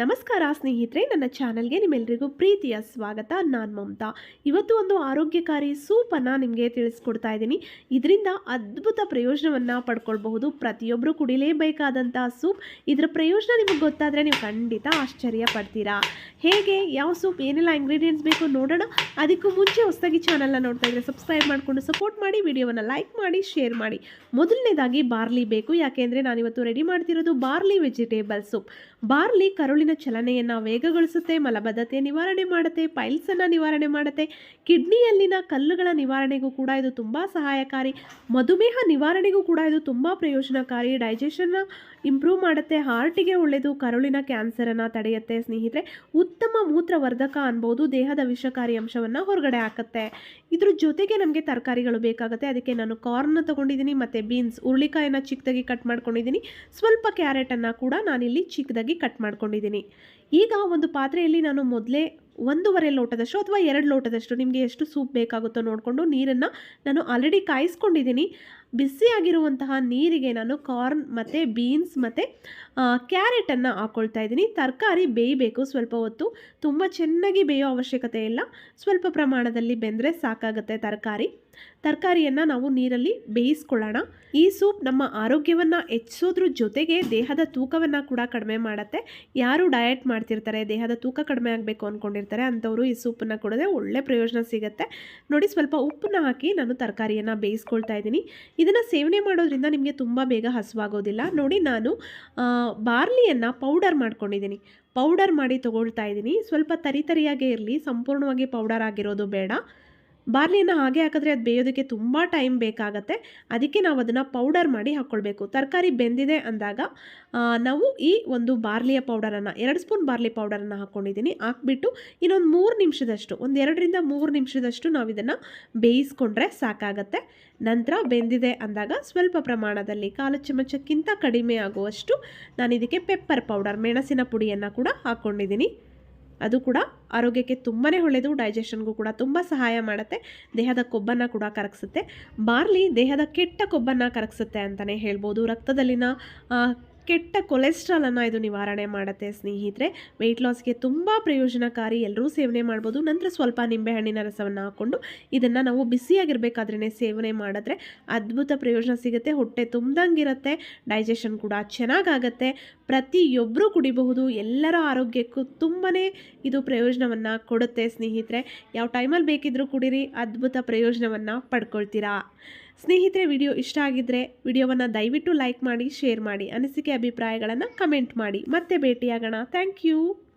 ನಮಸ್ಕಾರ ಸ್ನೇಹಿತರೆ, ನನ್ನ ಚಾನಲ್ಗೆ ನಿಮ್ಮೆಲ್ಲರಿಗೂ ಪ್ರೀತಿಯ ಸ್ವಾಗತ. ನಾನು ಮಮತಾ. ಇವತ್ತು ಒಂದು ಆರೋಗ್ಯಕಾರಿ ಸೂಪನ್ನು ನಿಮಗೆ ತಿಳಿಸ್ಕೊಡ್ತಾ ಇದ್ದೀನಿ. ಇದರಿಂದ ಅದ್ಭುತ ಪ್ರಯೋಜನವನ್ನು ಪಡ್ಕೊಳ್ಬಹುದು. ಪ್ರತಿಯೊಬ್ಬರು ಕುಡಿಲೇಬೇಕಾದಂಥ ಸೂಪ್. ಇದರ ಪ್ರಯೋಜನ ನಿಮಗೆ ಗೊತ್ತಾದರೆ ನೀವು ಖಂಡಿತ ಆಶ್ಚರ್ಯ ಪಡ್ತೀರಾ. ಹೇಗೆ, ಯಾವ ಸೂಪ್, ಏನೆಲ್ಲ ಇಂಗ್ರೀಡಿಯೆಂಟ್ಸ್ ಬೇಕು ನೋಡೋಣ. ಅದಕ್ಕೂ ಮುಂಚೆ ಹೊಸದಾಗಿ ಚಾನಲ್ನ ನೋಡ್ತಾ ಇದ್ದರೆ ಸಬ್ಸ್ಕ್ರೈಬ್ ಮಾಡಿಕೊಂಡು ಸಪೋರ್ಟ್ ಮಾಡಿ, ವಿಡಿಯೋವನ್ನು ಲೈಕ್ ಮಾಡಿ, ಶೇರ್ ಮಾಡಿ. ಮೊದಲನೇದಾಗಿ ಬಾರ್ಲಿ ಬೇಕು. ಯಾಕೆಂದರೆ ನಾನಿವತ್ತು ರೆಡಿ ಮಾಡ್ತಿರೋದು ಬಾರ್ಲಿ ವೆಜಿಟೇಬಲ್ ಸೂಪ್. ಬಾರ್ಲಿ ಕರುಳಿನ ಚಲನೆಯನ್ನು ವೇಗಗೊಳಿಸುತ್ತೆ, ಮಲಬದ್ಧತೆ ನಿವಾರಣೆ ಮಾಡುತ್ತೆ, ಪೈಲ್ಸನ್ನು ನಿವಾರಣೆ ಮಾಡುತ್ತೆ, ಕಿಡ್ನಿಯಲ್ಲಿನ ಕಲ್ಲುಗಳ ನಿವಾರಣೆಗೂ ಕೂಡ ಇದು ತುಂಬ ಸಹಾಯಕಾರಿ, ಮಧುಮೇಹ ನಿವಾರಣೆಗೂ ಕೂಡ ಇದು ತುಂಬ ಪ್ರಯೋಜನಕಾರಿ, ಡೈಜೆಷನ್ನ ಇಂಪ್ರೂವ್ ಮಾಡುತ್ತೆ, ಹಾರ್ಟಿಗೆ ಒಳ್ಳೆಯದು, ಕರುಳಿನ ಕ್ಯಾನ್ಸರನ್ನು ತಡೆಯುತ್ತೆ. ಸ್ನೇಹಿತರೆ, ಉತ್ತಮ ಮೂತ್ರವರ್ಧಕ ಅನ್ಬೋದು, ದೇಹದ ವಿಷಕಾರಿ ಅಂಶವನ್ನು ಹೊರಗಡೆ ಹಾಕುತ್ತೆ. ಇದ್ರ ಜೊತೆಗೆ ನಮಗೆ ತರಕಾರಿಗಳು ಬೇಕಾಗುತ್ತೆ. ಅದಕ್ಕೆ ನಾನು ಕಾರ್ನ್ ತೊಗೊಂಡಿದ್ದೀನಿ ಮತ್ತು ಬೀನ್ಸ್, ಹುರುಳಿಕಾಯನ್ನು ಚಿಕ್ಕದಾಗಿ ಕಟ್ ಮಾಡ್ಕೊಂಡಿದ್ದೀನಿ, ಸ್ವಲ್ಪ ಕ್ಯಾರೆಟನ್ನು ಕೂಡ ನಾನಿಲ್ಲಿ ಚಿಕ್ಕದಾಗಿ ಕಟ್ ಮಾಡ್ಕೊಂಡಿದ್ದೀನಿ. ಈಗ ಒಂದು ಪಾತ್ರೆಯಲ್ಲಿ ನಾನು ಮೊದಲೇ 1.5 ಲೋಟದಷ್ಟು ಅಥವಾ 2 ಲೋಟದಷ್ಟು, ನಿಮಗೆ ಎಷ್ಟು ಸೂಪ್ ಬೇಕಾಗುತ್ತೋ ನೋಡಿಕೊಂಡು ನೀರನ್ನು ನಾನು ಆಲ್ರೆಡಿ ಕಾಯಿಸ್ಕೊಂಡಿದ್ದೀನಿ. ಬಿಸಿಯಾಗಿರುವಂತಹ ನೀರಿಗೆ ನಾನು ಕಾರ್ನ್ ಮತ್ತು ಬೀನ್ಸ್ ಮತ್ತು ಕ್ಯಾರೆಟನ್ನು ಹಾಕ್ಕೊಳ್ತಾ ಇದ್ದೀನಿ. ತರಕಾರಿ ಬೇಯಬೇಕು ಸ್ವಲ್ಪ ಹೊತ್ತು, ತುಂಬ ಚೆನ್ನಾಗಿ ಬೇಯೋ ಅವಶ್ಯಕತೆ ಇಲ್ಲ, ಸ್ವಲ್ಪ ಪ್ರಮಾಣದಲ್ಲಿ ಬೆಂದರೆ ಸಾಕಾಗುತ್ತೆ. ತರಕಾರಿಯನ್ನು ನಾವು ನೀರಲ್ಲಿ ಬೇಯಿಸ್ಕೊಳ್ಳೋಣ. ಈ ಸೂಪ್ ನಮ್ಮ ಆರೋಗ್ಯವನ್ನು ಹೆಚ್ಚಿಸೋದ್ರ ಜೊತೆಗೆ ದೇಹದ ತೂಕವನ್ನು ಕೂಡ ಕಡಿಮೆ ಮಾಡುತ್ತೆ. ಯಾರು ಡಯಟ್ ಮಾಡ್ತಿರ್ತಾರೆ, ದೇಹದ ತೂಕ ಕಡಿಮೆ ಆಗಬೇಕು ಅಂದ್ಕೊಂಡಿರ್ತಾರೆ, ಅಂಥವರು ಈ ಸೂಪನ್ನು ಕುಡಿದ್ರೆ ಒಳ್ಳೆ ಪ್ರಯೋಜನ ಸಿಗುತ್ತೆ. ನೋಡಿ, ಸ್ವಲ್ಪ ಉಪ್ಪನ್ನ ಹಾಕಿ ನಾನು ತರಕಾರಿಯನ್ನು ಬೇಯಿಸ್ಕೊಳ್ತಾ ಇದ್ದೀನಿ. ಇದನ್ನು ಸೇವನೆ ಮಾಡೋದ್ರಿಂದ ನಿಮಗೆ ತುಂಬ ಬೇಗ ಹಸುವಾಗೋದಿಲ್ಲ. ನೋಡಿ, ನಾನು ಬಾರ್ಲಿಯನ್ನು ಪೌಡರ್ ಮಾಡ್ಕೊಂಡಿದ್ದೀನಿ. ಪೌಡರ್ ಮಾಡಿ ತೊಗೊಳ್ತಾ ಇದ್ದೀನಿ. ಸ್ವಲ್ಪ ತರಿಯಾಗೇ ಇರಲಿ, ಸಂಪೂರ್ಣವಾಗಿ ಪೌಡರ್ ಆಗಿರೋದು ಬೇಡ. ಬಾರ್ಲಿಯನ್ನು ಹಾಗೆ ಹಾಕಿದ್ರೆ ಅದು ಬೇಯೋದಕ್ಕೆ ತುಂಬ ಟೈಮ್ ಬೇಕಾಗತ್ತೆ. ಅದಕ್ಕೆ ನಾವು ಅದನ್ನು ಪೌಡರ್ ಮಾಡಿ ಹಾಕ್ಕೊಳ್ಬೇಕು. ತರಕಾರಿ ಬೆಂದಿದೆ ಅಂದಾಗ ನಾವು ಈ ಒಂದು ಬಾರ್ಲಿಯ ಪೌಡರನ್ನು 2 ಸ್ಪೂನ್ ಬಾರ್ಲಿ ಪೌಡರನ್ನು ಹಾಕ್ಕೊಂಡಿದ್ದೀನಿ. ಹಾಕ್ಬಿಟ್ಟು ಇನ್ನೊಂದು 3 ನಿಮಿಷದಷ್ಟು, 2 ರಿಂದ 3 ನಿಮಿಷದಷ್ಟು ನಾವು ಇದನ್ನು ಬೇಯಿಸ್ಕೊಂಡ್ರೆ ಸಾಕಾಗತ್ತೆ. ನಂತರ ಬೆಂದಿದೆ ಅಂದಾಗ ಸ್ವಲ್ಪ ಪ್ರಮಾಣದಲ್ಲಿ 1/4 ಚಮಚಕ್ಕಿಂತ ಕಡಿಮೆ ಆಗುವಷ್ಟು ನಾನು ಇದಕ್ಕೆ ಪೆಪ್ಪರ್ ಪೌಡರ್, ಮೆಣಸಿನ ಪುಡಿಯನ್ನು ಕೂಡ ಹಾಕ್ಕೊಂಡಿದ್ದೀನಿ. ಅದು ಕೂಡ ಆರೋಗ್ಯಕ್ಕೆ ತುಂಬಾ ಒಳ್ಳೆಯದು, ಡೈಜೆಷನ್ಗೂ ಕೂಡ ತುಂಬ ಸಹಾಯ ಮಾಡುತ್ತೆ, ದೇಹದ ಕೊಬ್ಬನ್ನು ಕೂಡ ಕರಗಿಸುತ್ತೆ. ಬಾರ್ಲಿ ದೇಹದ ಕೆಟ್ಟ ಕೊಬ್ಬನ್ನು ಕರಗಿಸುತ್ತೆ ಅಂತಲೇ ಹೇಳ್ಬೋದು. ರಕ್ತದಲ್ಲಿನ ಕೆಟ್ಟ ಕೊಲೆಸ್ಟ್ರಾಲನ್ನು ಇದು ನಿವಾರಣೆ ಮಾಡುತ್ತೆ. ಸ್ನೇಹಿತರೆ, ವೆಯ್ಟ್ ಲಾಸ್ಗೆ ತುಂಬ ಪ್ರಯೋಜನಕಾರಿ, ಎಲ್ಲರೂ ಸೇವನೆ ಮಾಡ್ಬೋದು. ನಂತರ ಸ್ವಲ್ಪ ನಿಂಬೆಹಣ್ಣಿನ ರಸವನ್ನು ಹಾಕ್ಕೊಂಡು ಇದನ್ನು ನಾವು ಬಿಸಿಯಾಗಿರಬೇಕಾದ್ರೇ ಸೇವನೆ ಮಾಡಿದ್ರೆ ಅದ್ಭುತ ಪ್ರಯೋಜನ ಸಿಗುತ್ತೆ. ಹೊಟ್ಟೆ ತುಂಬ್ದಂಗಿರುತ್ತೆ, ಡೈಜೆಷನ್ ಕೂಡ ಚೆನ್ನಾಗಾಗತ್ತೆ. ಪ್ರತಿಯೊಬ್ಬರೂ ಕುಡಿಬಹುದು. ಎಲ್ಲರ ಆರೋಗ್ಯಕ್ಕೂ ತುಂಬಾ ಇದು ಪ್ರಯೋಜನವನ್ನು ಕೊಡುತ್ತೆ. ಸ್ನೇಹಿತರೆ, ಯಾವ ಟೈಮಲ್ಲಿ ಬೇಕಿದ್ರೂ ಕುಡೀರಿ, ಅದ್ಭುತ ಪ್ರಯೋಜನವನ್ನು ಪಡ್ಕೊಳ್ತೀರಾ. ಸ್ನೇಹಿತರೆ, ವಿಡಿಯೋ ಇಷ್ಟ ಆಗಿದ್ದರೆ ವಿಡಿಯೋವನ್ನು ದಯವಿಟ್ಟು ಲೈಕ್ ಮಾಡಿ, ಶೇರ್ ಮಾಡಿ, ಅನಿಸಿಕೆ ಅಭಿಪ್ರಾಯಗಳನ್ನು ಕಮೆಂಟ್ ಮಾಡಿ. ಮತ್ತೆ ಭೇಟಿಯಾಗೋಣ. Thank you.